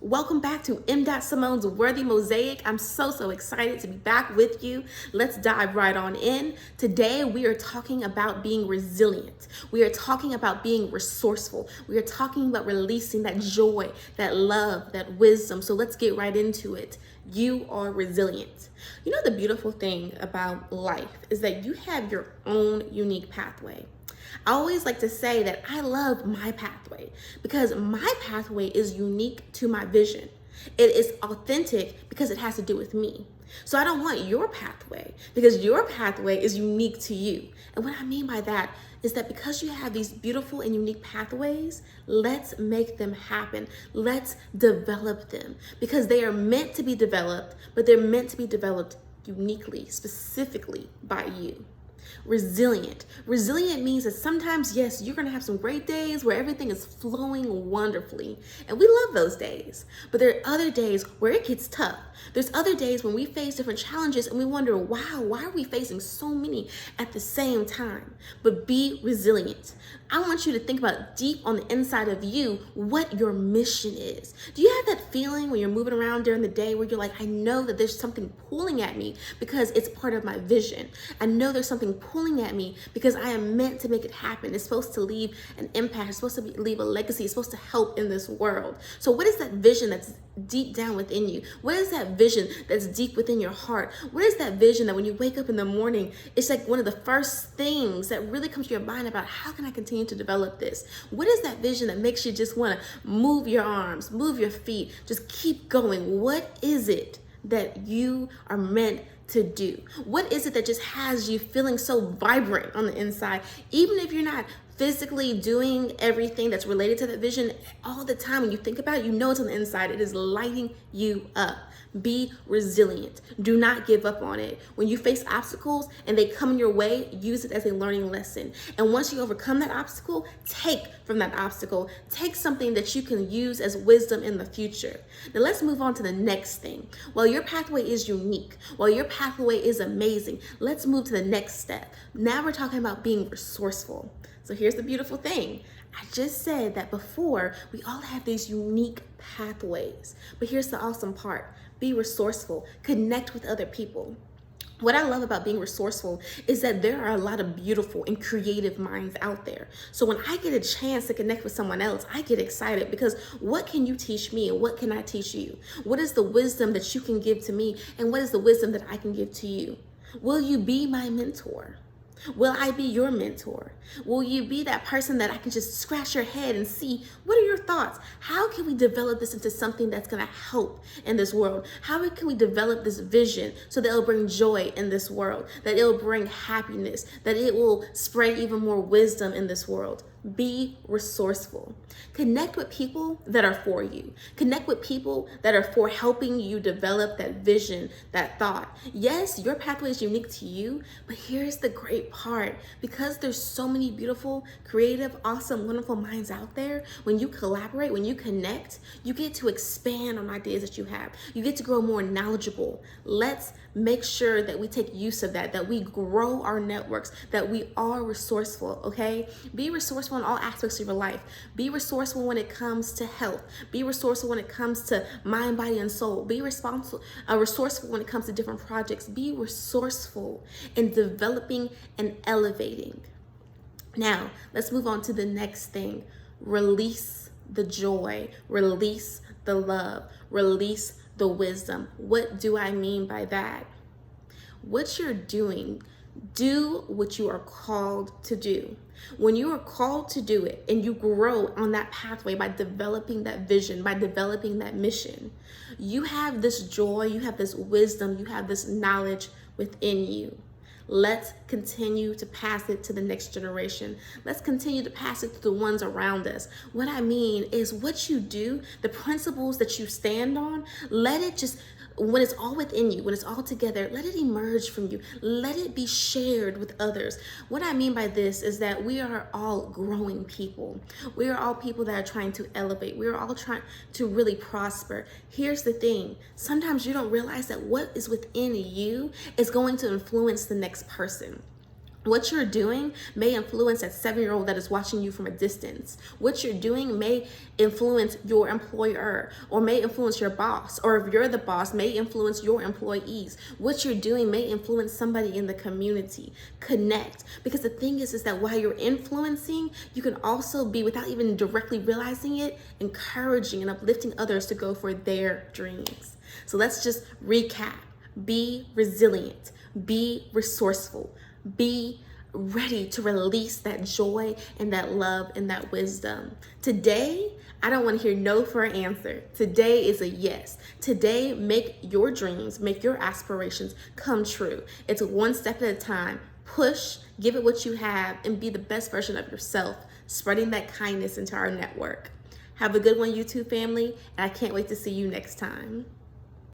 Welcome back to M. Simone's Worthy Mosaic. I'm so excited to be back with you. Let's dive right on in. Today, we are talking about being resilient. We are talking about being resourceful. We are talking about releasing that joy, that love, that wisdom. So let's get right into it. You are resilient. You know, the beautiful thing about life is that you have your own unique pathway. I always like to say that I love my pathway because my pathway is unique to my vision. It is authentic because it has to do with me. So I don't want your pathway because your pathway is unique to you. And what I mean by that is that because you have these beautiful and unique pathways, let's make them happen. Let's develop them because they are meant to be developed, but they're meant to be developed uniquely, specifically by you. Resilient. Resilient means that sometimes, yes, you're going to have some great days where everything is flowing wonderfully. And we love those days. But there are other days where it gets tough. There's other days when we face different challenges and we wonder, wow, why are we facing so many at the same time? But be resilient. I want you to think about deep on the inside of you what your mission is. Do you have that feeling when you're moving around during the day where you're like, I know that there's something pulling at me because it's part of my vision. I know there's something pulling at me because I am meant to make it happen. It's supposed to leave an impact. It's supposed to leave a legacy. It's supposed to help in this world. So what is that vision that's deep down within you? What is that vision that's deep within your heart? What is that vision that when you wake up in the morning, it's like one of the first things that really comes to your mind about how can I continue to develop this? What is that vision that makes you just want to move your arms, move your feet, just keep going? What is it that you are meant to do? What is it that just has you feeling so vibrant on the inside, even if you're not physically doing everything that's related to that vision all the time? When you think about it, you know it's on the inside. It is lighting you up. Be resilient. Do not give up on it. When you face obstacles and they come your way, use it as a learning lesson. And once you overcome that obstacle, take from that obstacle. Take something that you can use as wisdom in the future. Now let's move on to the next thing. While your pathway is unique, while your pathway is amazing, let's move to the next step. Now we're talking about being resourceful. So here's the beautiful thing. I just said that before, we all have these unique pathways. But here's the awesome part. Be resourceful. Connect with other people. What I love about being resourceful is that there are a lot of beautiful and creative minds out there. So when I get a chance to connect with someone else, I get excited because what can you teach me and what can I teach you? What is the wisdom that you can give to me and what is the wisdom that I can give to you? Will you be my mentor? Will I be your mentor? Will you be that person that I can just scratch your head and see, what are your thoughts? How can we develop this into something that's going to help in this world? How can we develop this vision so that it'll bring joy in this world, that it'll bring happiness, that it will spread even more wisdom in this world? Be resourceful. Connect with people that are for you. Connect with people that are for helping you develop that vision, that thought. Yes, your pathway is unique to you, but here's the great part. Because there's so many beautiful, creative, awesome, wonderful minds out there, when you collaborate, when you connect, you get to expand on ideas that you have. You get to grow more knowledgeable. Let's make sure that we take use of that we grow our networks, that we are resourceful, okay? Be resourceful in all aspects of your life. Be resourceful when it comes to health. Be resourceful when it comes to mind, body, and soul. Be resourceful when it comes to different projects. Be resourceful in developing and elevating. Now, let's move on to the next thing. Release the joy. Release the love. Release the wisdom. What do I mean by that? What you're doing, do what you are called to do. When you are called to do it and you grow on that pathway by developing that vision, by developing that mission, you have this joy, you have this wisdom, you have this knowledge within you. Let's continue to pass it to the next generation. Let's continue to pass it to the ones around us. What I mean is what you do, the principles that you stand on, let it just, when it's all within you, when it's all together, let it emerge from you. Let it be shared with others. What I mean by this is that we are all growing people. We are all people that are trying to elevate. We are all trying to really prosper. Here's the thing. Sometimes you don't realize that what is within you is going to influence the next person. What you're doing may influence that 7-year-old that is watching you from a distance. What you're doing may influence your employer, or may influence your boss, or if you're the boss, may influence your employees. What you're doing may influence somebody in the community. Connect. Because the thing is that while you're influencing, you can also be, without even directly realizing it, encouraging and uplifting others to go for their dreams. So let's just recap. Be resilient. Be resourceful. Be ready to release that joy and that love and that wisdom. Today, I don't want to hear no for an answer. Today is a yes. Today, make your dreams, make your aspirations come true. It's one step at a time. Push, give it what you have, and be the best version of yourself, spreading that kindness into our network. Have a good one, YouTube family, and I can't wait to see you next time.